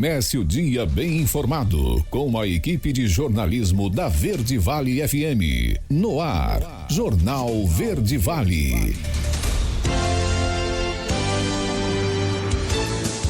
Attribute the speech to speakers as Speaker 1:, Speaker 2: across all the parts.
Speaker 1: Comece o dia bem informado com a equipe de jornalismo da Verde Vale FM. No ar, Jornal Verde Vale.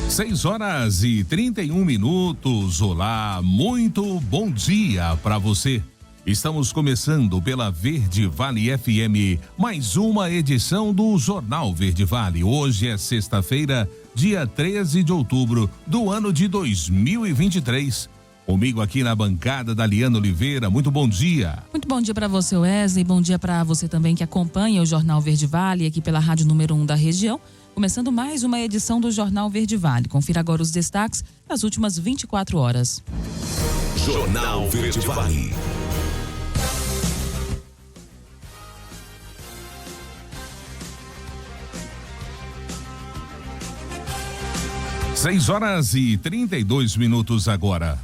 Speaker 2: 6h31. Olá, muito bom dia para você. Estamos começando pela Verde Vale FM, mais uma edição do Jornal Verde Vale. Hoje é sexta-feira, dia 13 de outubro do ano de 2023. Comigo aqui na bancada, Daliana Oliveira. Muito bom dia.
Speaker 3: Muito bom dia para você, Wesley. Bom dia para você também que acompanha o Jornal Verde Vale aqui pela Rádio número 1 da região. Começando mais uma edição do Jornal Verde Vale. Confira agora os destaques das últimas 24 horas.
Speaker 1: Jornal Verde Vale.
Speaker 2: Seis horas e 32 minutos agora.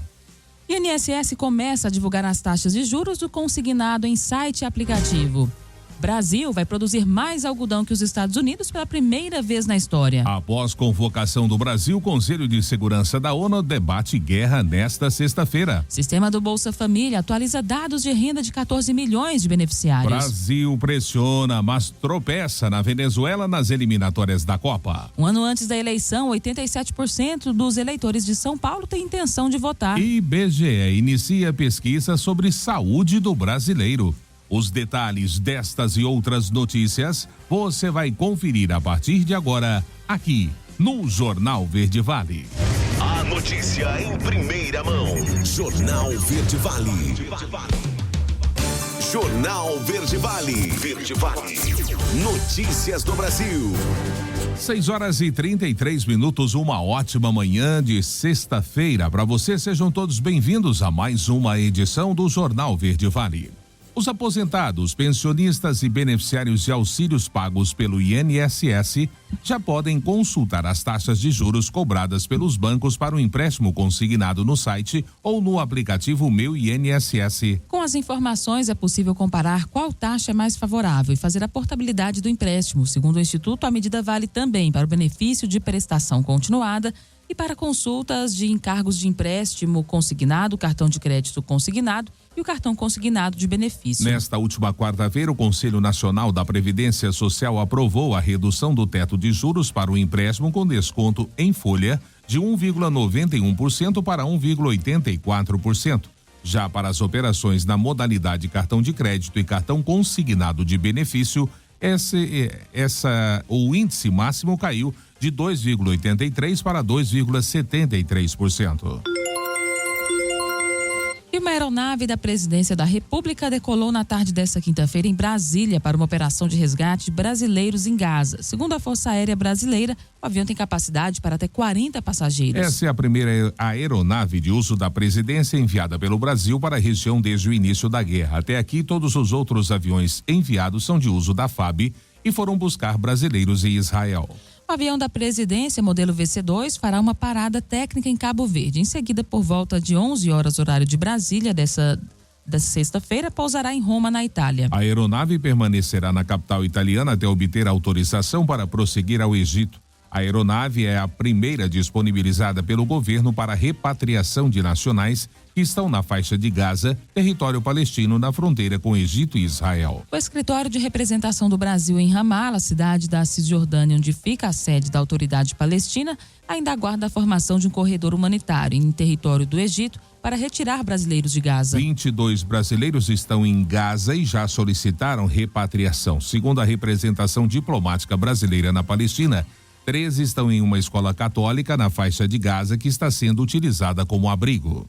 Speaker 3: INSS começa a divulgar as taxas de juros do consignado em site e aplicativo. Brasil vai produzir mais algodão que os Estados Unidos pela primeira vez na história.
Speaker 2: Após convocação do Brasil, o Conselho de Segurança da ONU debate guerra nesta sexta-feira.
Speaker 3: Sistema do Bolsa Família atualiza dados de renda de 14 milhões de beneficiários.
Speaker 2: Brasil pressiona, mas tropeça na Venezuela nas eliminatórias da Copa.
Speaker 3: Um ano antes da eleição, 87% dos eleitores de São Paulo têm intenção de votar.
Speaker 2: IBGE inicia pesquisa sobre saúde do brasileiro. Os detalhes destas e outras notícias você vai conferir a partir de agora aqui no Jornal Verde Vale.
Speaker 1: A notícia em primeira mão. Jornal Verde Vale. Jornal Verde Vale. Verde Vale. Notícias do Brasil.
Speaker 2: 6h33. Uma ótima manhã de sexta-feira para você. Sejam todos bem-vindos a mais uma edição do Jornal Verde Vale. Os aposentados, pensionistas e beneficiários de auxílios pagos pelo INSS já podem consultar as taxas de juros cobradas pelos bancos para o empréstimo consignado no site ou no aplicativo Meu INSS.
Speaker 3: Com as informações, é possível comparar qual taxa é mais favorável e fazer a portabilidade do empréstimo. Segundo o Instituto, a medida vale também para o benefício de prestação continuada e para consultas de encargos de empréstimo consignado, cartão de crédito consignado e o cartão consignado de benefício.
Speaker 2: Nesta última quarta-feira, o Conselho Nacional da Previdência Social aprovou a redução do teto de juros para o empréstimo com desconto em folha de 1,91% para 1,84%. Já para as operações na modalidade cartão de crédito e cartão consignado de benefício, o índice máximo caiu de 2,83% para 2,73%.
Speaker 3: E uma aeronave da Presidência da República decolou na tarde desta quinta-feira em Brasília para uma operação de resgate de brasileiros em Gaza. Segundo a Força Aérea Brasileira, o avião tem capacidade para até 40 passageiros.
Speaker 2: Essa é a primeira aeronave de uso da Presidência enviada pelo Brasil para a região desde o início da guerra. Até aqui, todos os outros aviões enviados são de uso da FAB e foram buscar brasileiros em Israel.
Speaker 3: O avião da Presidência, modelo VC-2, fará uma parada técnica em Cabo Verde. Em seguida, por volta de 11 horas, horário de Brasília, dessa sexta-feira, pousará em Roma, na Itália.
Speaker 2: A aeronave permanecerá na capital italiana até obter autorização para prosseguir ao Egito. A aeronave é a primeira disponibilizada pelo governo para repatriação de nacionais que estão na faixa de Gaza, território palestino na fronteira com Egito e Israel.
Speaker 3: O escritório de representação do Brasil em Ramala, cidade da Cisjordânia, onde fica a sede da Autoridade Palestina, ainda aguarda a formação de um corredor humanitário em território do Egito para retirar brasileiros de Gaza.
Speaker 2: 22 brasileiros estão em Gaza e já solicitaram repatriação. Segundo a representação diplomática brasileira na Palestina, 13 estão em uma escola católica na faixa de Gaza que está sendo utilizada como abrigo.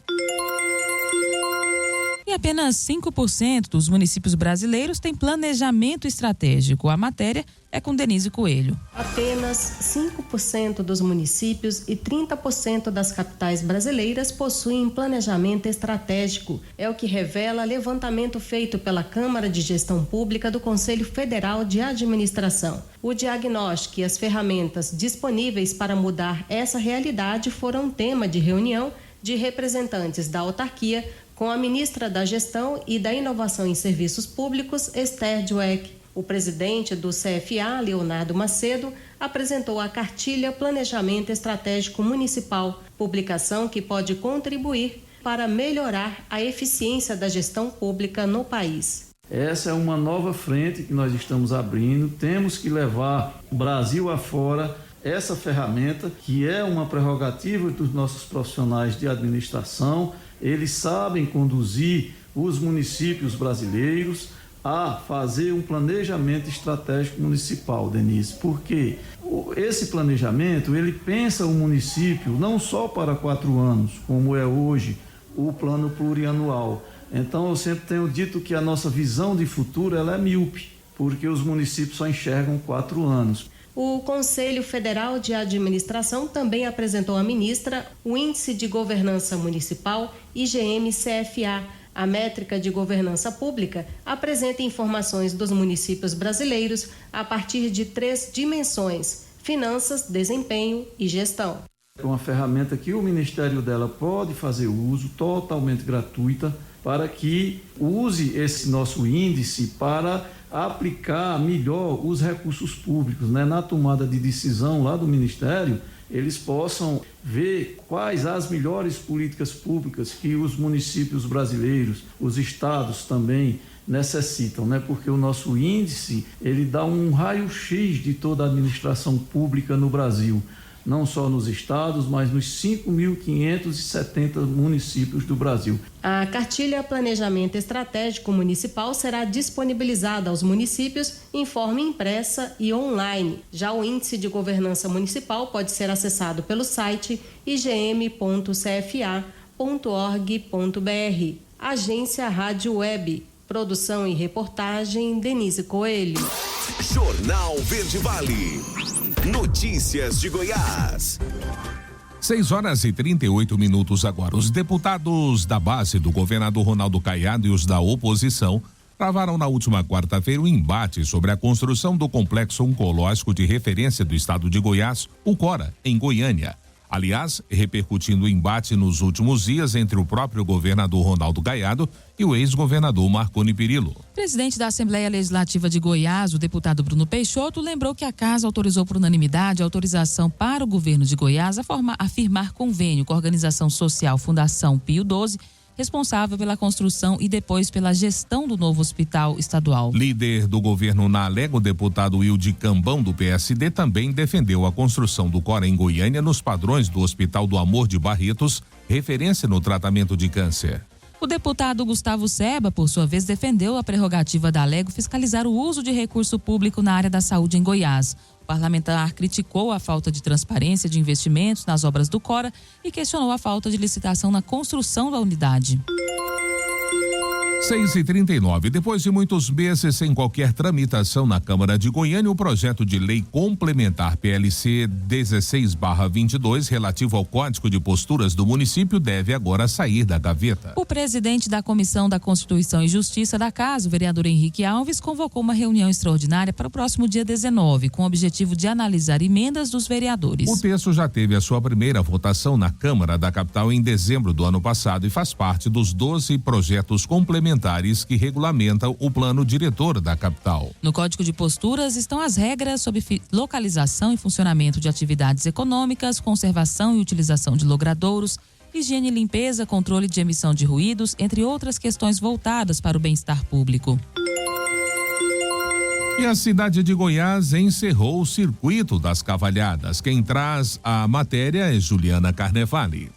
Speaker 3: E apenas 5% dos municípios brasileiros têm planejamento estratégico. A matéria é com Denise Coelho.
Speaker 4: Apenas 5% dos municípios e 30% das capitais brasileiras possuem planejamento estratégico. É o que revela levantamento feito pela Câmara de Gestão Pública do Conselho Federal de Administração. O diagnóstico e as ferramentas disponíveis para mudar essa realidade foram tema de reunião de representantes da autarquia com a ministra da Gestão e da Inovação em Serviços Públicos, Esther Dweck. O presidente do CFA, Leonardo Macedo, apresentou a cartilha Planejamento Estratégico Municipal, publicação que pode contribuir para melhorar a eficiência da gestão pública no país.
Speaker 5: Essa é uma nova frente que nós estamos abrindo. Temos que levar o Brasil afora essa ferramenta, que é uma prerrogativa dos nossos profissionais de administração. Eles sabem conduzir os municípios brasileiros a fazer um planejamento estratégico municipal, Denise, porque esse planejamento, ele pensa o município não só para 4 anos, como é hoje o plano plurianual. Então, eu sempre tenho dito que a nossa visão de futuro ela é míope, porque os municípios só enxergam 4 anos.
Speaker 4: O Conselho Federal de Administração também apresentou à ministra o Índice de Governança Municipal, IGM-CFA. A métrica de governança pública apresenta informações dos municípios brasileiros a partir de 3 dimensões: finanças, desempenho e gestão.
Speaker 5: É uma ferramenta que o Ministério dela pode fazer uso, totalmente gratuita, para que use esse nosso índice para aplicar melhor os recursos públicos, né? Na tomada de decisão lá do Ministério, eles possam ver quais as melhores políticas públicas que os municípios brasileiros, os estados também necessitam, né? Porque o nosso índice, ele dá um raio-x de toda a administração pública no Brasil, não só nos estados, mas nos 5.570 municípios do Brasil.
Speaker 4: A cartilha Planejamento Estratégico Municipal será disponibilizada aos municípios em forma impressa e online. Já o Índice de Governança Municipal pode ser acessado pelo site igm.cfa.org.br. Agência Rádio Web. Produção e reportagem, Denise Coelho.
Speaker 6: Jornal Verde Vale. Notícias de Goiás.
Speaker 2: 6h38 agora. Os deputados da base do governador Ronaldo Caiado e os da oposição travaram na última quarta-feira um embate sobre a construção do complexo oncológico de referência do estado de Goiás, o Cora, em Goiânia. Aliás, repercutindo o embate nos últimos dias entre o próprio governador Ronaldo Caiado e o ex-governador Marconi Perillo.
Speaker 3: Presidente da Assembleia Legislativa de Goiás, o deputado Bruno Peixoto, lembrou que a casa autorizou por unanimidade a autorização para o governo de Goiás a firmar convênio com a organização social Fundação Pio XII, responsável pela construção e depois pela gestão do novo hospital estadual.
Speaker 2: Líder do governo na Alega, o deputado Wilde Cambão, do PSD, também defendeu a construção do Cora em Goiânia nos padrões do Hospital do Amor de Barretos, referência no tratamento de câncer.
Speaker 3: O deputado Gustavo Seba, por sua vez, defendeu a prerrogativa da Alego fiscalizar o uso de recurso público na área da saúde em Goiás. O parlamentar criticou a falta de transparência de investimentos nas obras do Cora e questionou a falta de licitação na construção da unidade.
Speaker 2: 6h39. Depois de muitos meses sem qualquer tramitação na Câmara de Goiânia, o projeto de lei complementar PLC 16/22, relativo ao Código de Posturas do município, deve agora sair da gaveta.
Speaker 3: O presidente da Comissão da Constituição e Justiça da Casa, o vereador Henrique Alves, convocou uma reunião extraordinária para o próximo dia 19, com o objetivo de analisar emendas dos vereadores.
Speaker 2: O texto já teve a sua primeira votação na Câmara da capital em dezembro do ano passado e faz parte dos 12 projetos complementares que regulamentam o plano diretor da capital.
Speaker 3: No Código de Posturas estão as regras sobre localização e funcionamento de atividades econômicas, conservação e utilização de logradouros, higiene e limpeza, controle de emissão de ruídos, entre outras questões voltadas para o bem-estar público.
Speaker 2: E a cidade de Goiás encerrou o circuito das cavalhadas. Quem traz a matéria é Juliana Carnevale.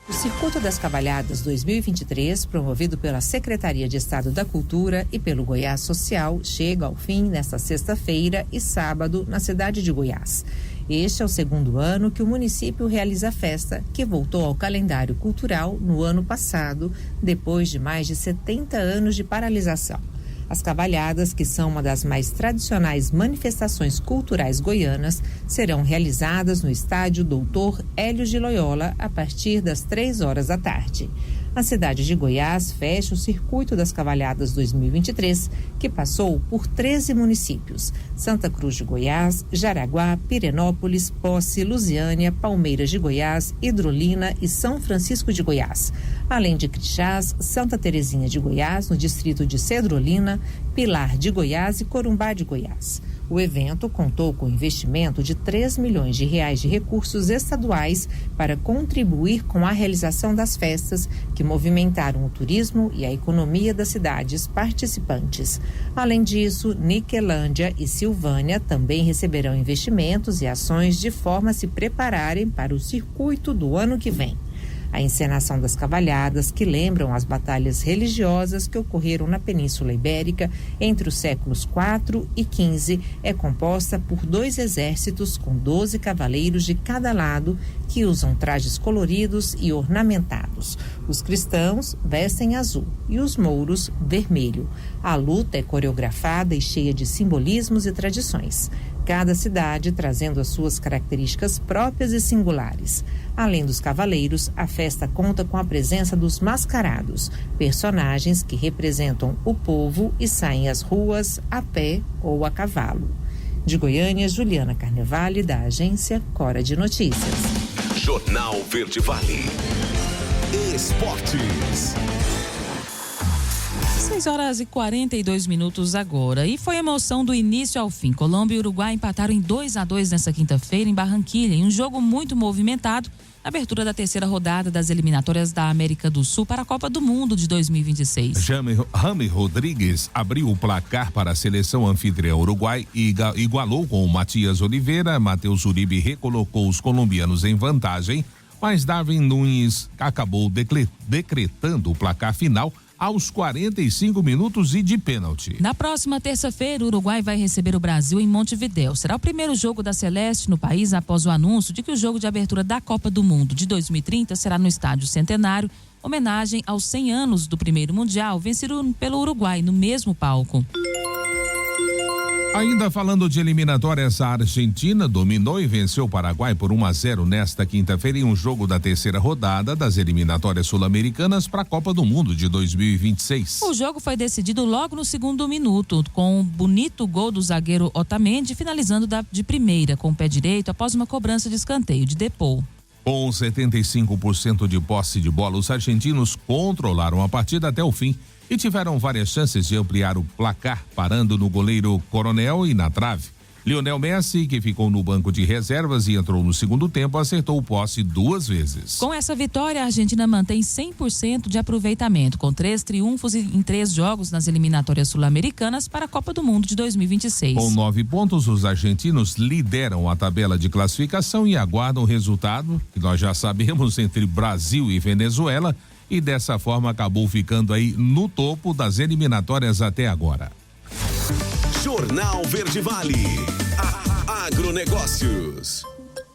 Speaker 7: O Circuito das Cavalhadas 2023, promovido pela Secretaria de Estado da Cultura e pelo Goiás Social, chega ao fim nesta sexta-feira e sábado na cidade de Goiás. Este é o segundo ano que o município realiza a festa, que voltou ao calendário cultural no ano passado, depois de mais de 70 anos de paralisação. As cavalhadas, que são uma das mais tradicionais manifestações culturais goianas, serão realizadas no estádio Doutor Hélio de Loyola a partir das 3h da tarde. A cidade de Goiás fecha o Circuito das Cavalhadas 2023, que passou por 13 municípios: Santa Cruz de Goiás, Jaraguá, Pirenópolis, Posse, Lusiânia, Palmeiras de Goiás, Hidrolina e São Francisco de Goiás, além de Crixás, Santa Terezinha de Goiás, no distrito de Cedrolina, Pilar de Goiás e Corumbá de Goiás. O evento contou com investimento de R$3 milhões de recursos estaduais para contribuir com a realização das festas que movimentaram o turismo e a economia das cidades participantes. Além disso, Niquelândia e Silvânia também receberão investimentos e ações de forma a se prepararem para o circuito do ano que vem. A encenação das cavalhadas, que lembram as batalhas religiosas que ocorreram na Península Ibérica entre os séculos IV e XV, é composta por 2 exércitos com 12 cavaleiros de cada lado que usam trajes coloridos e ornamentados. Os cristãos vestem azul e os mouros vermelho. A luta é coreografada e cheia de simbolismos e tradições. Cada cidade trazendo as suas características próprias e singulares. Além dos cavaleiros, a festa conta com a presença dos mascarados, personagens que representam o povo e saem às ruas a pé ou a cavalo. De Goiânia, Juliana Carnevale, da agência Cora de Notícias.
Speaker 6: Jornal Verde Vale. Esportes.
Speaker 3: 6h42 agora. E foi emoção do início ao fim. Colômbia e Uruguai empataram em 2-2 nesta quinta-feira em Barranquilha, em um jogo muito movimentado, na abertura da terceira rodada das eliminatórias da América do Sul para a Copa do Mundo de 2026.
Speaker 2: James Rodrigues abriu o placar para a seleção anfitriã Uruguai e igualou com o Matias Oliveira. Matheus Uribe recolocou os colombianos em vantagem, mas Darwin Nunes acabou decretando o placar final aos 45 minutos e de pênalti.
Speaker 3: Na próxima terça-feira, o Uruguai vai receber o Brasil em Montevidéu. Será o primeiro jogo da Celeste no país após o anúncio de que o jogo de abertura da Copa do Mundo de 2030 será no Estádio Centenário, homenagem aos 100 anos do primeiro Mundial, vencido pelo Uruguai no mesmo palco.
Speaker 2: Ainda falando de eliminatórias, a Argentina dominou e venceu o Paraguai por 1-0 nesta quinta-feira em um jogo da terceira rodada das eliminatórias sul-americanas para a Copa do Mundo de 2026.
Speaker 3: O jogo foi decidido logo no segundo minuto, com um bonito gol do zagueiro Otamendi, finalizando de primeira com o pé direito após uma cobrança de escanteio de Depou.
Speaker 2: Com 75% de posse de bola, os argentinos controlaram a partida até o fim e tiveram várias chances de ampliar o placar, parando no goleiro Coronel e na trave. Lionel Messi, que ficou no banco de reservas e entrou no segundo tempo, acertou o poste 2 vezes.
Speaker 3: Com essa vitória, a Argentina mantém 100% de aproveitamento, com 3 triunfos em 3 jogos nas eliminatórias sul-americanas para a Copa do Mundo de 2026.
Speaker 2: Com 9 pontos, os argentinos lideram a tabela de classificação e aguardam o resultado, que nós já sabemos, entre Brasil e Venezuela, e dessa forma acabou ficando aí no topo das eliminatórias até agora.
Speaker 6: Jornal Verde Vale. Agronegócios.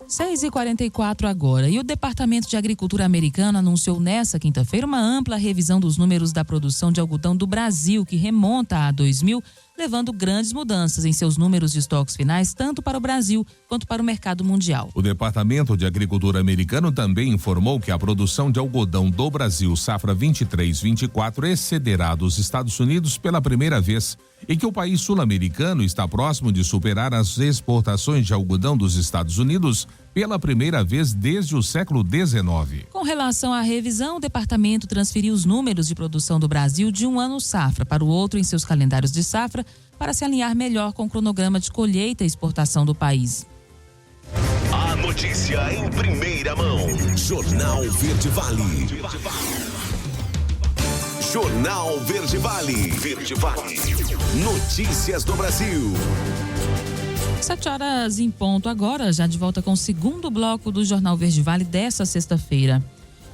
Speaker 3: 6h44 agora. E o Departamento de Agricultura americano anunciou nesta quinta-feira uma ampla revisão dos números da produção de algodão do Brasil, que remonta a 2000, levando grandes mudanças em seus números de estoques finais, tanto para o Brasil quanto para o mercado mundial.
Speaker 2: O Departamento de Agricultura americano também informou que a produção de algodão do Brasil, safra 23-24, excederá dos Estados Unidos pela primeira vez e que o país sul-americano está próximo de superar as exportações de algodão dos Estados Unidos pela primeira vez desde o século XIX.
Speaker 3: Com relação à revisão, o departamento transferiu os números de produção do Brasil de um ano safra para o outro em seus calendários de safra para se alinhar melhor com o cronograma de colheita e exportação do país.
Speaker 6: A notícia em primeira mão. Jornal Verde Vale. Jornal Verde Vale. Verde Vale. Notícias do Brasil.
Speaker 3: 7h em ponto agora, já de volta com o segundo bloco do Jornal Verde Vale desta sexta-feira.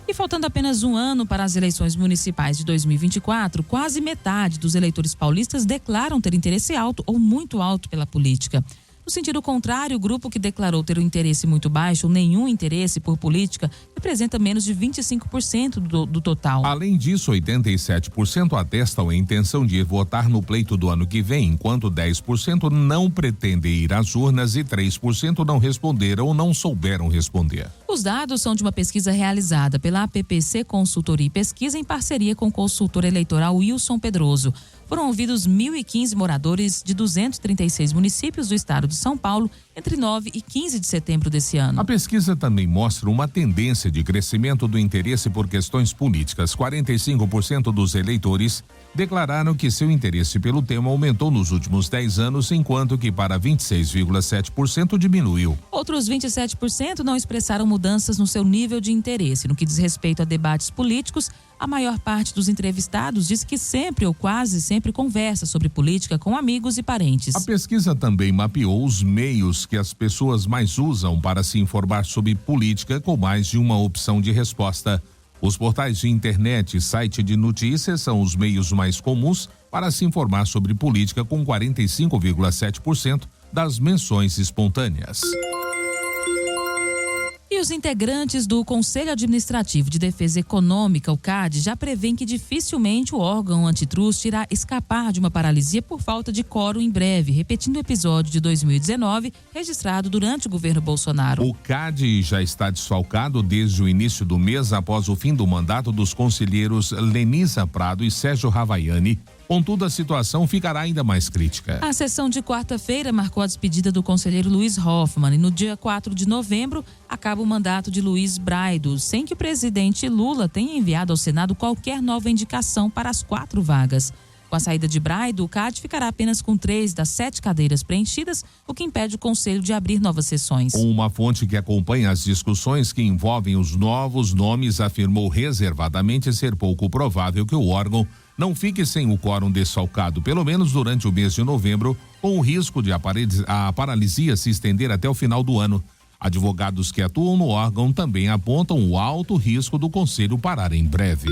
Speaker 3: E faltando apenas um ano para as eleições municipais de 2024, quase metade dos eleitores paulistas declaram ter interesse alto ou muito alto pela política. No sentido contrário, o grupo que declarou ter um interesse muito baixo ou nenhum interesse por política representa menos de 25% do total.
Speaker 2: Além disso, 87% atestam a intenção de ir votar no pleito do ano que vem, enquanto 10% não pretendem ir às urnas e 3% não responderam ou não souberam responder.
Speaker 3: Os dados são de uma pesquisa realizada pela APPC Consultoria e Pesquisa em parceria com o consultor eleitoral Wilson Pedroso. foram ouvidos 1.015 moradores de 236 municípios do estado de São Paulo entre 9 e 15 de setembro desse ano.
Speaker 2: A pesquisa também mostra uma tendência de crescimento do interesse por questões políticas. 45% dos eleitores declararam que seu interesse pelo tema aumentou nos últimos 10 anos, enquanto que para 26,7% diminuiu.
Speaker 3: Outros 27% não expressaram mudanças no seu nível de interesse. No que diz respeito a debates políticos, a maior parte dos entrevistados diz que sempre ou quase sempre conversa sobre política com amigos e parentes.
Speaker 2: A pesquisa também mapeou os meios que as pessoas mais usam para se informar sobre política, com mais de uma opção de resposta. Os portais de internet e site de notícias são os meios mais comuns para se informar sobre política, com 45,7% das menções espontâneas.
Speaker 3: E os integrantes do Conselho Administrativo de Defesa Econômica, o CAD, já prevêem que dificilmente o órgão antitruste irá escapar de uma paralisia por falta de quórum em breve, repetindo o episódio de 2019 registrado durante o governo Bolsonaro.
Speaker 2: O CAD já está desfalcado desde o início do mês, após o fim do mandato dos conselheiros Lenisa Prado e Sérgio Ravaiani. Contudo, a situação ficará ainda mais crítica.
Speaker 3: A sessão de quarta-feira marcou a despedida do conselheiro Luiz Hoffmann e no dia 4 de novembro acaba o mandato de Luiz Braido, sem que o presidente Lula tenha enviado ao Senado qualquer nova indicação para as 4 vagas. Com a saída de Braido, o CAD ficará apenas com 3 das 7 cadeiras preenchidas, o que impede o Conselho de abrir novas sessões.
Speaker 2: Uma fonte que acompanha as discussões que envolvem os novos nomes afirmou reservadamente ser pouco provável que o órgão não fique sem o quórum desfalcado, pelo menos durante o mês de novembro, com o risco de a paralisia se estender até o final do ano. Advogados que atuam no órgão também apontam o alto risco do Conselho parar em breve.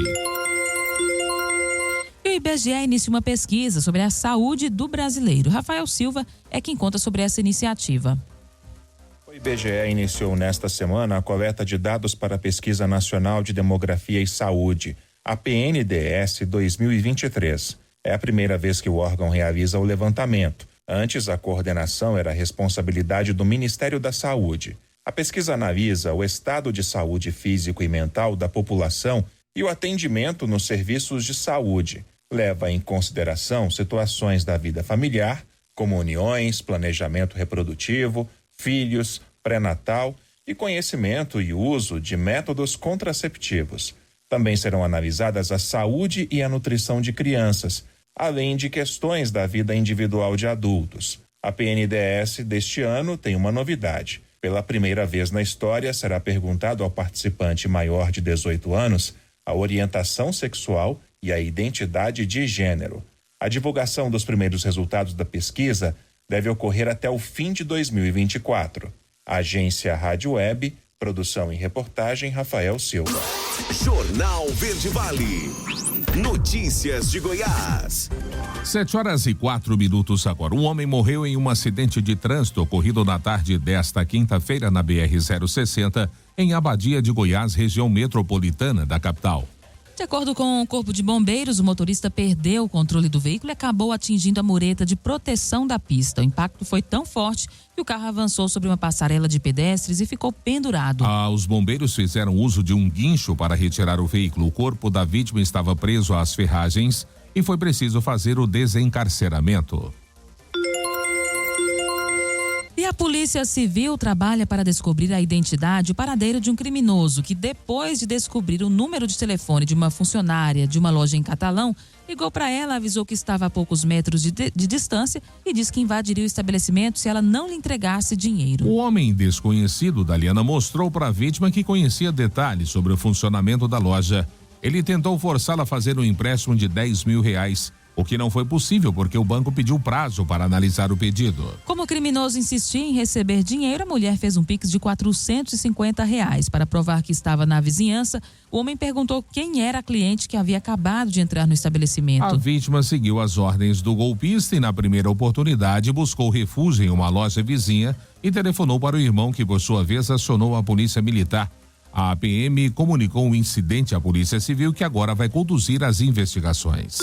Speaker 3: E o IBGE inicia uma pesquisa sobre a saúde do brasileiro. Rafael Silva é quem conta sobre essa iniciativa.
Speaker 8: O IBGE iniciou nesta semana a coleta de dados para a Pesquisa Nacional de Demografia e Saúde, a PNDS 2023. É a primeira vez que o órgão realiza o levantamento. Antes, a coordenação era responsabilidade do Ministério da Saúde. A pesquisa analisa o estado de saúde físico e mental da população e o atendimento nos serviços de saúde. Leva em consideração situações da vida familiar, como uniões, planejamento reprodutivo, filhos, pré-natal e conhecimento e uso de métodos contraceptivos. Também serão analisadas a saúde e a nutrição de crianças, além de questões da vida individual de adultos. A PNDS deste ano tem uma novidade. Pela primeira vez na história, será perguntado ao participante maior de 18 anos a orientação sexual e a identidade de gênero. A divulgação dos primeiros resultados da pesquisa deve ocorrer até o fim de 2024. Agência Rádio Web, produção e reportagem Rafael Silva.
Speaker 6: Jornal Verde Vale. Notícias de Goiás.
Speaker 2: 7h04 agora. Um homem morreu em um acidente de trânsito ocorrido na tarde desta quinta-feira na BR-060, em Abadia de Goiás, região metropolitana da capital.
Speaker 3: De acordo com o Corpo de Bombeiros, o motorista perdeu o controle do veículo e acabou atingindo a mureta de proteção da pista. O impacto foi tão forte que o carro avançou sobre uma passarela de pedestres e ficou pendurado.
Speaker 2: Os bombeiros fizeram uso de um guincho para retirar o veículo. O corpo da vítima estava preso às ferragens e foi preciso fazer o desencarceramento.
Speaker 3: E a Polícia Civil trabalha para descobrir a identidade e o paradeiro de um criminoso que, depois de descobrir o número de telefone de uma funcionária de uma loja em Catalão, ligou para ela, avisou que estava a poucos metros de distância e disse que invadiria o estabelecimento se ela não lhe entregasse dinheiro.
Speaker 2: O homem desconhecido, Daliana, mostrou para a vítima que conhecia detalhes sobre o funcionamento da loja. Ele tentou forçá-la a fazer um empréstimo de R$10 mil, o que não foi possível porque o banco pediu prazo para analisar o pedido.
Speaker 3: Como o criminoso insistia em receber dinheiro, a mulher fez um pix de R$450 para provar que estava na vizinhança. O homem perguntou quem era a cliente que havia acabado de entrar no estabelecimento.
Speaker 2: A vítima seguiu as ordens do golpista e, na primeira oportunidade, buscou refúgio em uma loja vizinha e telefonou para o irmão, que por sua vez acionou a polícia militar. A PM comunicou o incidente à Polícia Civil, que agora vai conduzir as investigações.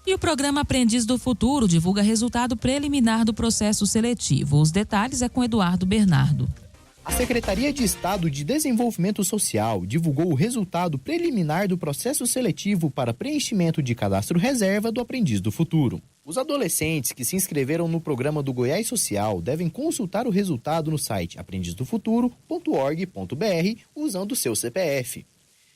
Speaker 3: E o programa Aprendiz do Futuro divulga resultado preliminar do processo seletivo. Os detalhes é com Eduardo Bernardo.
Speaker 9: A Secretaria de Estado de Desenvolvimento Social divulgou o resultado preliminar do processo seletivo para preenchimento de cadastro reserva do Aprendiz do Futuro. Os adolescentes que se inscreveram no programa do Goiás Social devem consultar o resultado no site aprendizedofuturo.org.br usando o seu CPF.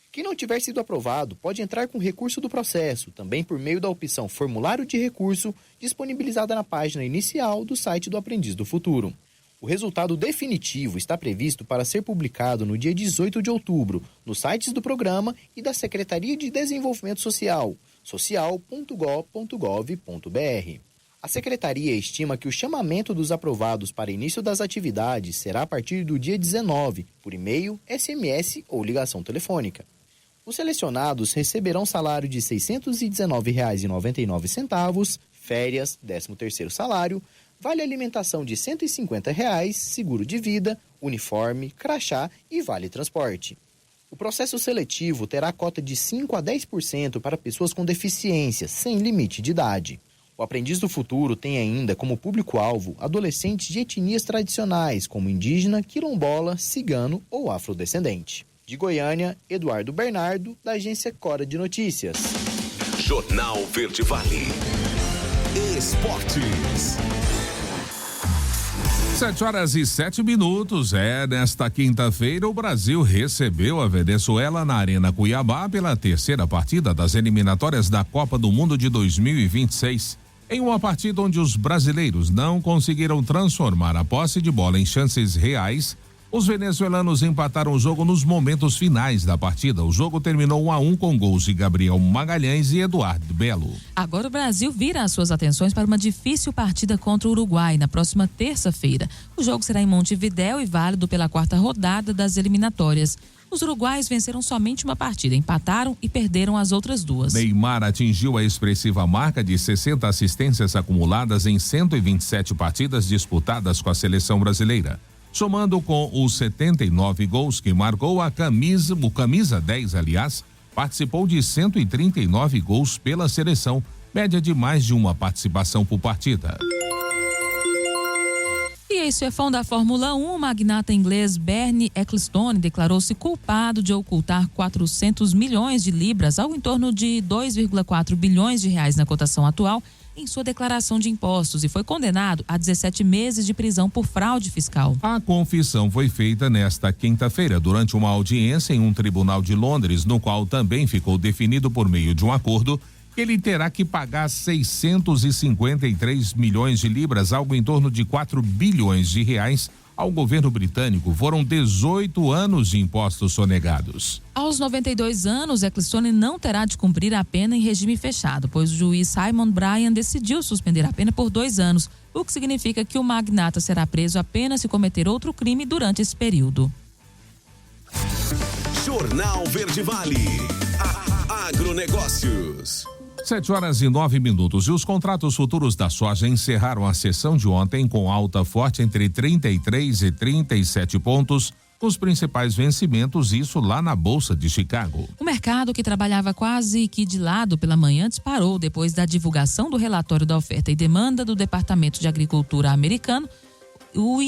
Speaker 9: Quem não tiver sido aprovado pode entrar com recurso do processo, também por meio da opção Formulário de Recurso, disponibilizada na página inicial do site do Aprendiz do Futuro. O resultado definitivo está previsto para ser publicado no dia 18 de outubro, nos sites do programa e da Secretaria de Desenvolvimento Social, social.gov.br. A Secretaria estima que o chamamento dos aprovados para início das atividades será a partir do dia 19, por e-mail, SMS ou ligação telefônica. Os selecionados receberão salário de R$ 619,99, férias, 13º salário, vale alimentação de R$ 150, seguro de vida, uniforme, crachá e vale transporte. O processo seletivo terá cota de 5 a 10% para pessoas com deficiência, sem limite de idade. O Aprendiz do Futuro tem ainda como público-alvo adolescentes de etnias tradicionais, como indígena, quilombola, cigano ou afrodescendente. De Goiânia, Eduardo Bernardo, da agência Cora de Notícias.
Speaker 6: Jornal Verde Vale. Esportes.
Speaker 2: 7h07. Nesta quinta-feira, o Brasil recebeu a Venezuela na Arena Cuiabá pela terceira partida das eliminatórias da Copa do Mundo de 2026. Em uma partida onde os brasileiros não conseguiram transformar a posse de bola em chances reais, os venezuelanos empataram o jogo nos momentos finais da partida. O jogo terminou 1-1 com gols de Gabriel Magalhães e Eduardo Belo.
Speaker 3: Agora o Brasil vira as suas atenções para uma difícil partida contra o Uruguai na próxima terça-feira. O jogo será em Montevidéu e válido pela 4ª rodada das eliminatórias. Os uruguaios venceram somente uma partida, empataram e perderam as outras duas.
Speaker 2: Neymar atingiu a expressiva marca de 60 assistências acumuladas em 127 partidas disputadas com a seleção brasileira. Somando com os 79 gols que marcou, o camisa 10, participou de 139 gols pela seleção, média de mais de uma participação por partida.
Speaker 3: E ex-chefão da Fórmula 1, o magnata inglês Bernie Ecclestone declarou-se culpado de ocultar 400 milhões de libras, algo em torno de 2,4 bilhões de reais na cotação atual, em sua declaração de impostos e foi condenado a 17 meses de prisão por fraude fiscal.
Speaker 2: A confissão foi feita nesta quinta-feira durante uma audiência em um tribunal de Londres, no qual também ficou definido por meio de um acordo que ele terá que pagar 653 milhões de libras, algo em torno de 4 bilhões de reais, ao governo britânico. Foram 18 anos de impostos sonegados.
Speaker 3: Aos 92 anos, Ecclestone não terá de cumprir a pena em regime fechado, pois o juiz Simon Bryan decidiu suspender a pena por 2 anos, o que significa que o magnata será preso apenas se cometer outro crime durante esse período.
Speaker 6: Jornal Verde Vale. Agronegócios.
Speaker 2: 7h09. E os contratos futuros da soja encerraram a sessão de ontem com alta forte entre 33 e 37 pontos, os principais vencimentos, isso lá na Bolsa de Chicago.
Speaker 3: O mercado, que trabalhava quase que de lado pela manhã, disparou depois da divulgação do relatório da oferta e demanda do Departamento de Agricultura americano, o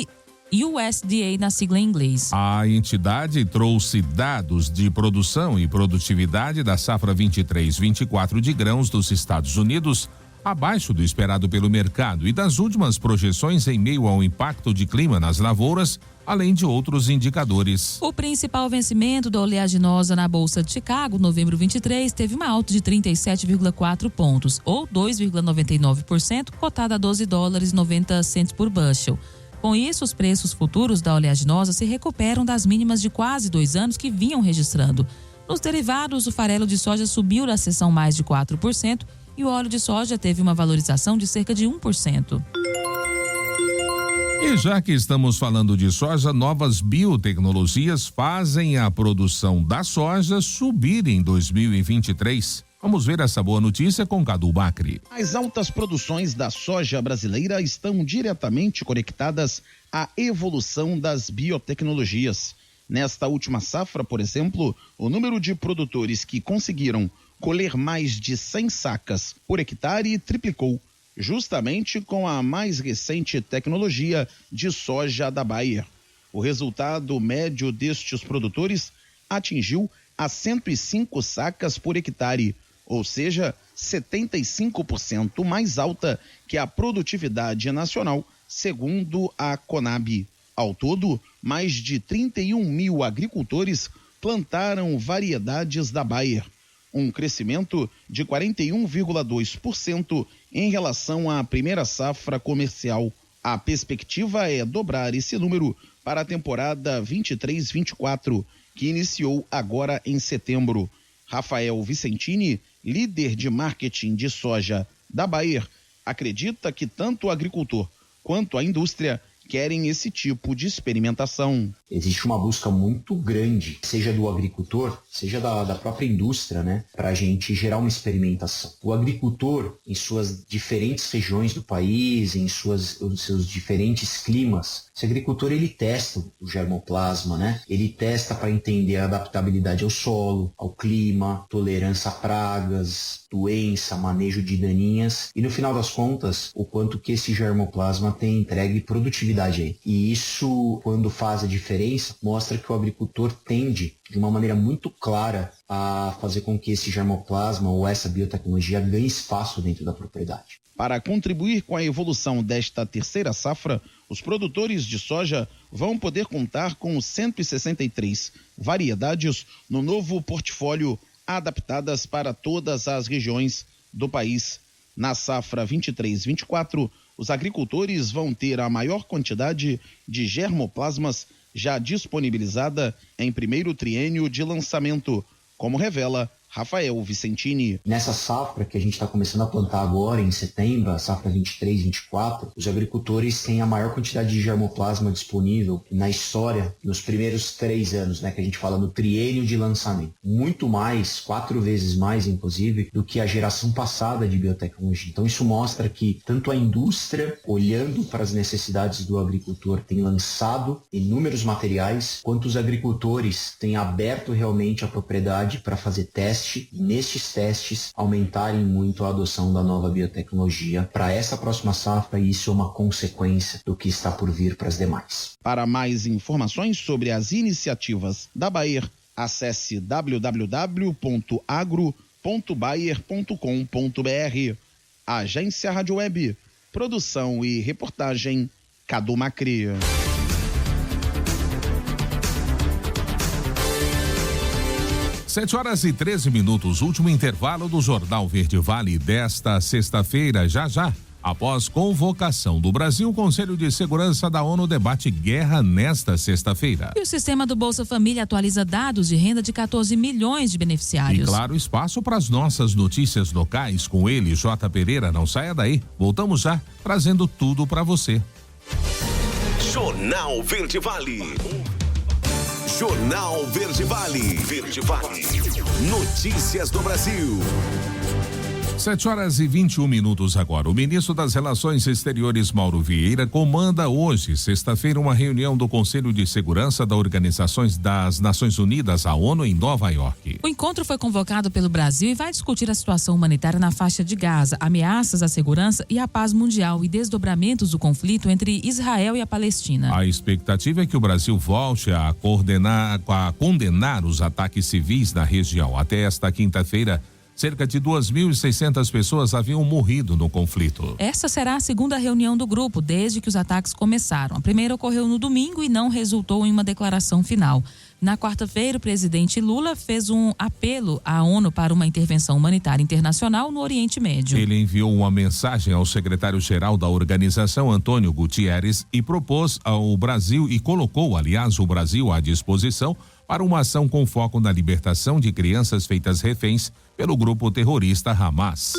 Speaker 3: USDA na sigla em inglês.
Speaker 2: A entidade trouxe dados de produção e produtividade da safra 23-24 de grãos dos Estados Unidos, abaixo do esperado pelo mercado, e das últimas projeções em meio ao impacto de clima nas lavouras, além de outros indicadores.
Speaker 3: O principal vencimento da oleaginosa na Bolsa de Chicago, novembro 23, teve uma alta de 37,4 pontos, ou 2,99%, cotada a $12,90 por bushel. Com isso, os preços futuros da oleaginosa se recuperam das mínimas de quase 2 anos que vinham registrando. Nos derivados, o farelo de soja subiu na sessão mais de 4% e o óleo de soja teve uma valorização de cerca de 1%.
Speaker 2: E já que estamos falando de soja, novas biotecnologias fazem a produção da soja subir em 2023. Vamos ver essa boa notícia com Cadu Bacri.
Speaker 10: As altas produções da soja brasileira estão diretamente conectadas à evolução das biotecnologias. Nesta última safra, por exemplo, o número de produtores que conseguiram colher mais de 100 sacas por hectare triplicou, justamente com a mais recente tecnologia de soja da Bayer. O resultado médio destes produtores atingiu a 105 sacas por hectare, ou seja, 75% mais alta que a produtividade nacional, segundo a Conab. Ao todo, mais de 31 mil agricultores plantaram variedades da Bayer, um crescimento de 41,2% em relação à primeira safra comercial. A perspectiva é dobrar esse número para a temporada 23-24, que iniciou agora em setembro. Rafael Vicentini, líder de marketing de soja da Bayer, acredita que tanto o agricultor quanto a indústria querem esse tipo de experimentação.
Speaker 11: Existe uma busca muito grande, seja do agricultor, seja da própria indústria, né, para a gente gerar uma experimentação. O agricultor, em suas diferentes regiões do país, em os seus diferentes climas, esse agricultor ele testa o germoplasma, né? Ele testa para entender a adaptabilidade ao solo, ao clima, tolerância a pragas, doença, manejo de daninhas e no final das contas, o quanto que esse germoplasma tem entregue produtividade aí. E isso, quando faz a diferença, mostra que o agricultor tende, de uma maneira muito clara, a fazer com que esse germoplasma ou essa biotecnologia ganhe espaço dentro da propriedade.
Speaker 10: Para contribuir com a evolução desta terceira safra, os produtores de soja vão poder contar com 163 variedades no novo portfólio, adaptadas para todas as regiões do país. Na safra 23-24, os agricultores vão ter a maior quantidade de germoplasmas já disponibilizada em primeiro triênio de lançamento, como revela Rafael Vicentini.
Speaker 11: Nessa safra que a gente está começando a plantar agora, em setembro, a safra 23-24, os agricultores têm a maior quantidade de germoplasma disponível na história nos primeiros 3 anos, né, que a gente fala no triênio de lançamento. Muito mais, 4 vezes mais, inclusive, do que a geração passada de biotecnologia. Então isso mostra que tanto a indústria, olhando para as necessidades do agricultor, tem lançado inúmeros materiais, quanto os agricultores têm aberto realmente a propriedade para fazer testes, e nestes testes aumentarem muito a adoção da nova biotecnologia para essa próxima safra, e isso é uma consequência do que está por vir para as demais.
Speaker 10: Para mais informações sobre as iniciativas da Bayer, acesse www.agro.bayer.com.br. Agência Rádio Web, produção e reportagem Cadu Macri.
Speaker 2: 7h13, último intervalo do Jornal Verde Vale desta sexta-feira. Já, após convocação do Brasil, o Conselho de Segurança da ONU debate guerra nesta sexta-feira.
Speaker 3: E o sistema do Bolsa Família atualiza dados de renda de 14 milhões de beneficiários.
Speaker 2: E claro, espaço para as nossas notícias locais com ele, J. Pereira. Não saia daí. Voltamos já, trazendo tudo para você.
Speaker 6: Jornal Verde Vale. Jornal Verde Vale. Verde Vale. Notícias do Brasil.
Speaker 2: 7h21 agora. O ministro das Relações Exteriores, Mauro Vieira, comanda hoje, sexta-feira, uma reunião do Conselho de Segurança da Organização das Nações Unidas, a ONU, em Nova York.
Speaker 3: O encontro foi convocado pelo Brasil e vai discutir a situação humanitária na faixa de Gaza, ameaças à segurança e à paz mundial e desdobramentos do conflito entre Israel e a Palestina.
Speaker 2: A expectativa é que o Brasil volte a condenar os ataques civis na região. Até esta quinta-feira, cerca de 2.600 pessoas haviam morrido no conflito.
Speaker 3: Essa será a segunda reunião do grupo desde que os ataques começaram. A primeira ocorreu no domingo e não resultou em uma declaração final. Na quarta-feira, o presidente Lula fez um apelo à ONU para uma intervenção humanitária internacional no Oriente Médio.
Speaker 2: Ele enviou uma mensagem ao secretário-geral da organização, Antônio Gutierrez, e propôs ao Brasil e colocou, aliás, o Brasil à disposição para uma ação com foco na libertação de crianças feitas reféns pelo grupo terrorista Hamas.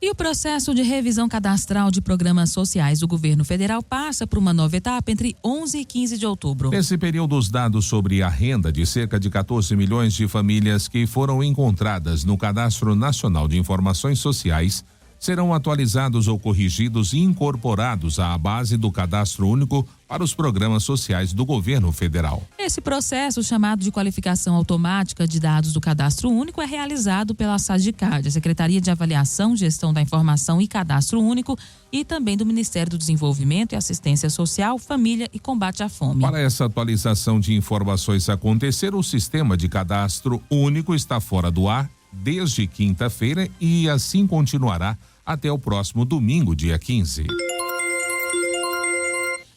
Speaker 3: E o processo de revisão cadastral de programas sociais do governo federal passa por uma nova etapa entre 11 e 15 de outubro.
Speaker 2: Nesse período, os dados sobre a renda de cerca de 14 milhões de famílias que foram encontradas no Cadastro Nacional de Informações Sociais serão atualizados ou corrigidos e incorporados à base do Cadastro Único para os programas sociais do governo federal.
Speaker 3: Esse processo, chamado de qualificação automática de dados do Cadastro Único, é realizado pela SAGICAD, a Secretaria de Avaliação, Gestão da Informação e Cadastro Único, e também do Ministério do Desenvolvimento e Assistência Social, Família e Combate à Fome.
Speaker 2: Para essa atualização de informações acontecer, o sistema de Cadastro Único está fora do ar desde quinta-feira e assim continuará até o próximo domingo, dia 15.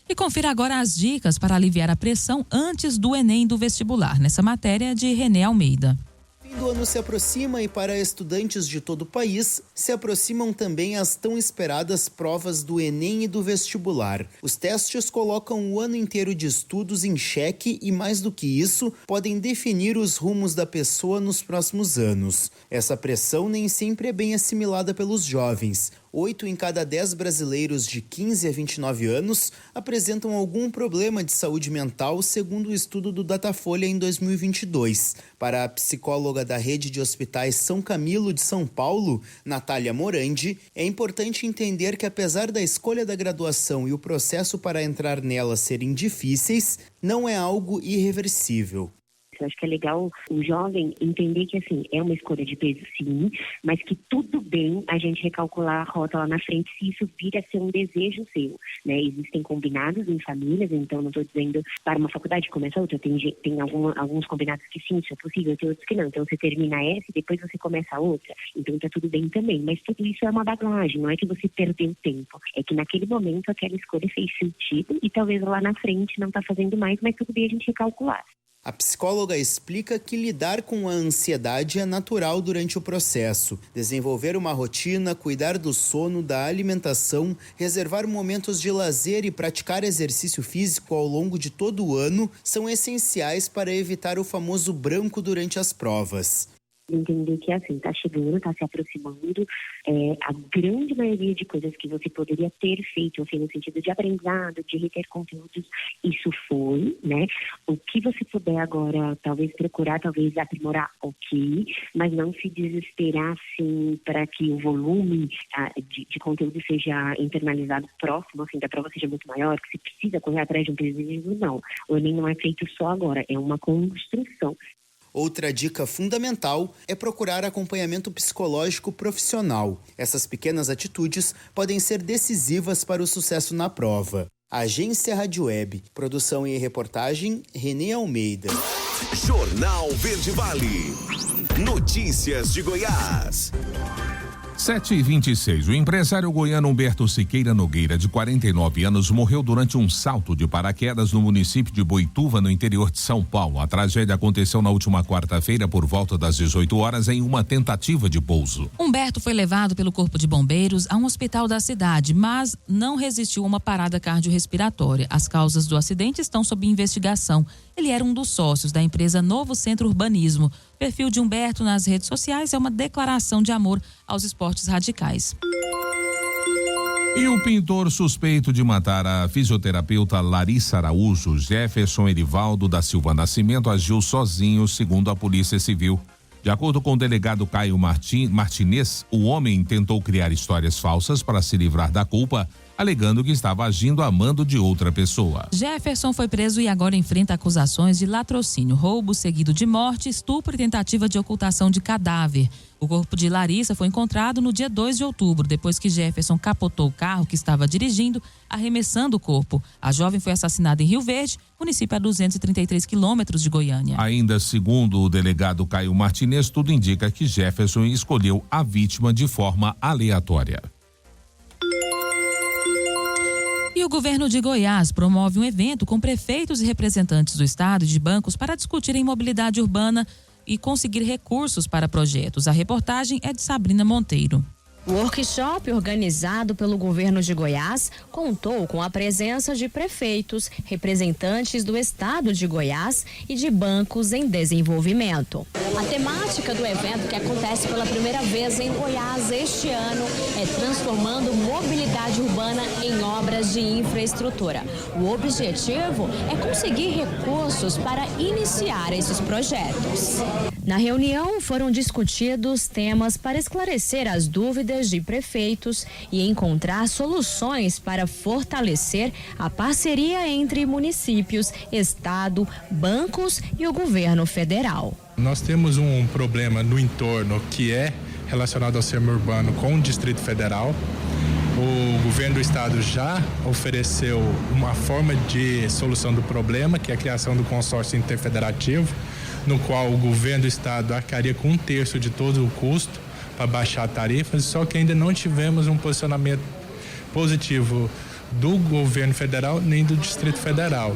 Speaker 3: E confira agora as dicas para aliviar a pressão antes do Enem e do vestibular. Nessa matéria de René Almeida.
Speaker 12: O fim do ano se aproxima e para estudantes de todo o país se aproximam também as tão esperadas provas do Enem e do vestibular. Os testes colocam o ano inteiro de estudos em xeque e, mais do que isso, podem definir os rumos da pessoa nos próximos anos. Essa pressão nem sempre é bem assimilada pelos jovens. 8 em cada 10 brasileiros de 15 a 29 anos apresentam algum problema de saúde mental, segundo o estudo do Datafolha em 2022. Para a psicóloga da Rede de Hospitais São Camilo de São Paulo, Natália Morandi, é importante entender que, apesar da escolha da graduação e o processo para entrar nela serem difíceis, não é algo irreversível.
Speaker 13: Eu acho que é legal o jovem entender que, assim, é uma escolha de peso, sim, mas que tudo bem a gente recalcular a rota lá na frente se isso vir a ser um desejo seu, né? Existem combinados em famílias, então não estou dizendo para uma faculdade começa outra, tem alguns combinados que sim, isso é possível, tem outros que não. Então você termina essa e depois você começa a outra, então tá tudo bem também, mas tudo isso é uma bagagem, não é que você perdeu tempo, é que naquele momento aquela escolha fez sentido e talvez lá na frente não tá fazendo mais, mas tudo bem a gente recalcular.
Speaker 12: A psicóloga explica que lidar com a ansiedade é natural durante o processo. Desenvolver uma rotina, cuidar do sono, da alimentação, reservar momentos de lazer e praticar exercício físico ao longo de todo o ano são essenciais para evitar o famoso branco durante as provas.
Speaker 13: Entender que, assim, tá chegando, tá se aproximando, a grande maioria de coisas que você poderia ter feito, assim, no sentido de aprendizado, de reter conteúdos, isso foi, né? O que você puder agora, talvez procurar, talvez aprimorar, ok, mas não se desesperar, assim, para que o volume de conteúdo seja internalizado próximo, assim, da prova seja muito maior, que você precisa correr atrás de um prejuízo, não. O Enem não é feito só agora, é uma construção.
Speaker 12: Outra dica fundamental é procurar acompanhamento psicológico profissional. Essas pequenas atitudes podem ser decisivas para o sucesso na prova. Agência Rádio Web, produção e reportagem, René Almeida.
Speaker 6: Jornal Verde Vale, notícias de Goiás.
Speaker 2: 7h26. O empresário goiano Humberto Siqueira Nogueira, de 49 anos, morreu durante um salto de paraquedas no município de Boituva, no interior de São Paulo. A tragédia aconteceu na última quarta-feira, por volta das 18 horas, em uma tentativa de pouso.
Speaker 3: Humberto foi levado pelo Corpo de Bombeiros a um hospital da cidade, mas não resistiu a uma parada cardiorrespiratória. As causas do acidente estão sob investigação. Ele era um dos sócios da empresa Novo Centro Urbanismo. O perfil de Humberto nas redes sociais é uma declaração de amor aos esportes radicais.
Speaker 2: E o pintor suspeito de matar a fisioterapeuta Larissa Araújo, Jefferson Erivaldo da Silva Nascimento, agiu sozinho, segundo a Polícia Civil. De acordo com o delegado Caio Martinez, o homem tentou criar histórias falsas para se livrar da culpa, alegando que estava agindo a mando de outra pessoa.
Speaker 3: Jefferson foi preso e agora enfrenta acusações de latrocínio, roubo seguido de morte, estupro e tentativa de ocultação de cadáver. O corpo de Larissa foi encontrado no dia 2 de outubro, depois que Jefferson capotou o carro que estava dirigindo, arremessando o corpo. A jovem foi assassinada em Rio Verde, município a 233 quilômetros de Goiânia.
Speaker 2: Ainda segundo o delegado Caio Martinez, tudo indica que Jefferson escolheu a vítima de forma aleatória.
Speaker 3: E o governo de Goiás promove um evento com prefeitos e representantes do estado e de bancos para discutirem mobilidade urbana e conseguir recursos para projetos. A reportagem é de Sabrina Monteiro.
Speaker 14: O workshop organizado pelo governo de Goiás contou com a presença de prefeitos, representantes do estado de Goiás e de bancos em desenvolvimento. A temática do evento, que acontece pela primeira vez em Goiás este ano, é transformando mobilidade urbana em obras de infraestrutura. O objetivo é conseguir recursos para iniciar esses projetos. Na reunião foram discutidos temas para esclarecer as dúvidas de prefeitos e encontrar soluções para fortalecer a parceria entre municípios, estado, bancos e o governo federal.
Speaker 15: Nós temos um problema no entorno que é relacionado ao sistema urbano com o Distrito Federal. O governo do estado já ofereceu uma forma de solução do problema, que é a criação do consórcio interfederativo, no qual o governo do estado arcaria com 1/3 de todo o custo para baixar tarifas, só que ainda não tivemos um posicionamento positivo do governo federal nem do Distrito Federal.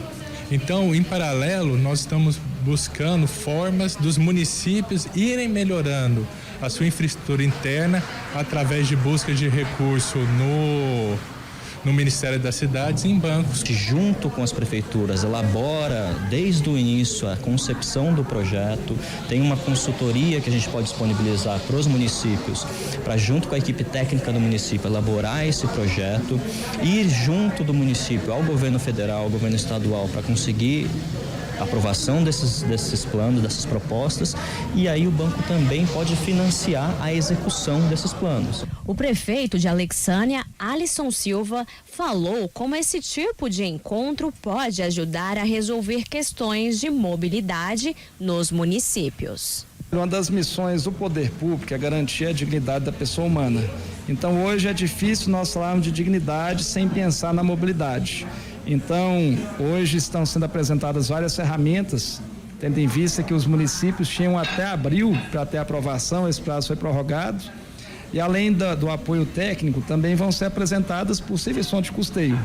Speaker 15: Então, em paralelo, nós estamos buscando formas dos municípios irem melhorando a sua infraestrutura interna através de busca de recurso no Ministério das Cidades e em bancos.
Speaker 16: Junto com as prefeituras, elabora desde o início a concepção do projeto, tem uma consultoria que a gente pode disponibilizar para os municípios, para junto com a equipe técnica do município elaborar esse projeto, ir junto do município ao governo federal, ao governo estadual, para conseguir a aprovação desses planos, dessas propostas, e aí o banco também pode financiar a execução desses planos.
Speaker 14: O prefeito de Alexânia, Alisson Silva, falou como esse tipo de encontro pode ajudar a resolver questões de mobilidade nos municípios.
Speaker 17: Uma das missões do poder público é garantir a dignidade da pessoa humana. Então hoje é difícil nós falarmos de dignidade sem pensar na mobilidade. Então, hoje estão sendo apresentadas várias ferramentas, tendo em vista que os municípios tinham até abril para ter aprovação, esse prazo foi prorrogado. E além do apoio técnico, também vão ser apresentadas possíveis fontes de custeio,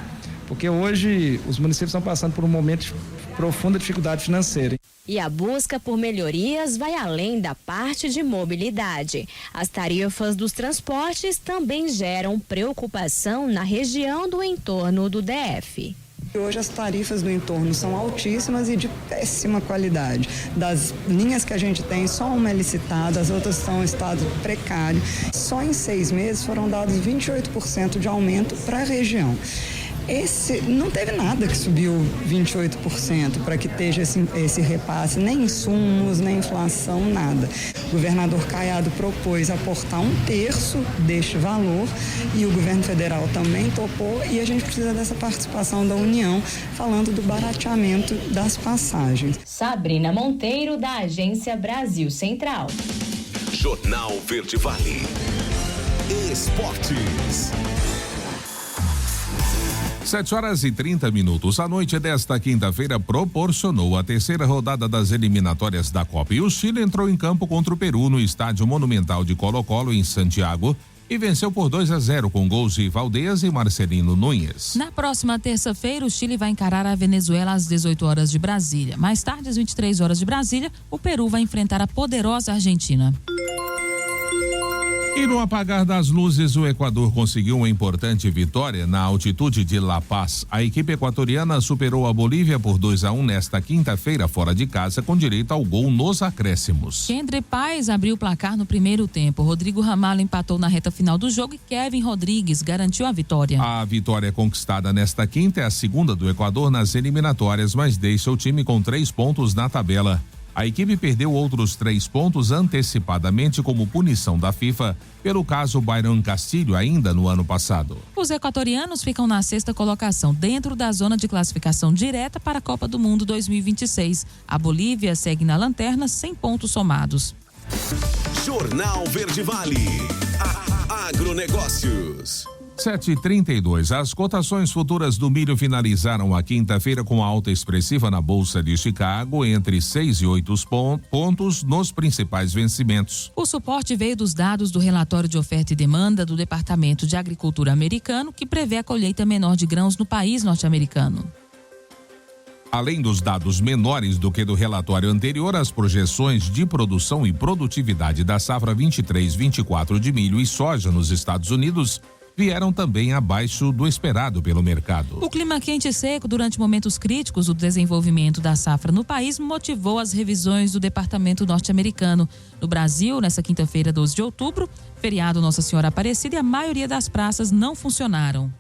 Speaker 17: porque hoje os municípios estão passando por um momento de profunda dificuldade financeira.
Speaker 14: E a busca por melhorias vai além da parte de mobilidade. As tarifas dos transportes também geram preocupação na região do entorno do DF.
Speaker 18: Hoje as tarifas do entorno são altíssimas e de péssima qualidade. Das linhas que a gente tem, só uma é licitada, as outras estão em estado precário. Só em 6 meses foram dados 28% de aumento para a região. Não teve nada que subiu 28% para que esteja esse repasse, nem insumos, nem inflação, nada. O governador Caiado propôs aportar 1/3 deste valor e o governo federal também topou, e a gente precisa dessa participação da União, falando do barateamento das passagens.
Speaker 14: Sabrina Monteiro, da Agência Brasil Central.
Speaker 6: Jornal Verde Vale. Esportes.
Speaker 2: 7h30. A noite desta quinta-feira proporcionou a terceira rodada das eliminatórias da Copa. E o Chile entrou em campo contra o Peru no Estádio Monumental de Colo-Colo, em Santiago, e venceu por 2-0 com gols de Valdez e Marcelino Nunes.
Speaker 3: Na próxima terça-feira, o Chile vai encarar a Venezuela às 18 horas de Brasília. Mais tarde, às 23 horas de Brasília, o Peru vai enfrentar a poderosa Argentina.
Speaker 2: E no apagar das luzes, o Equador conseguiu uma importante vitória na altitude de La Paz. A equipe equatoriana superou a Bolívia por 2-1 nesta quinta-feira, fora de casa, com direito ao gol nos acréscimos.
Speaker 3: Kendry Páez abriu o placar no primeiro tempo. Rodrigo Ramalho empatou na reta final do jogo e Kevin Rodrigues garantiu a vitória.
Speaker 2: A vitória conquistada nesta quinta é a segunda do Equador nas eliminatórias, mas deixa o time com 3 pontos na tabela. A equipe perdeu outros 3 pontos antecipadamente como punição da FIFA pelo caso Byron Castilho ainda no ano passado.
Speaker 3: Os equatorianos ficam na 6ª colocação dentro da zona de classificação direta para a Copa do Mundo 2026. A Bolívia segue na lanterna sem pontos somados.
Speaker 6: Jornal Verde Vale. Agronegócios.
Speaker 2: 7h32. As cotações futuras do milho finalizaram a quinta-feira com alta expressiva na Bolsa de Chicago, entre 6 e 8 pontos nos principais vencimentos.
Speaker 3: O suporte veio dos dados do relatório de oferta e demanda do Departamento de Agricultura americano, que prevê a colheita menor de grãos no país norte-americano.
Speaker 2: Além dos dados menores do que do relatório anterior, as projeções de produção e produtividade da safra 23-24 de milho e soja nos Estados Unidos vieram também abaixo do esperado pelo mercado.
Speaker 3: O clima quente e seco durante momentos críticos do desenvolvimento da safra no país motivou as revisões do Departamento norte-americano. No Brasil, nesta quinta-feira, 12 de outubro, feriado Nossa Senhora Aparecida, e a maioria das praças não funcionaram.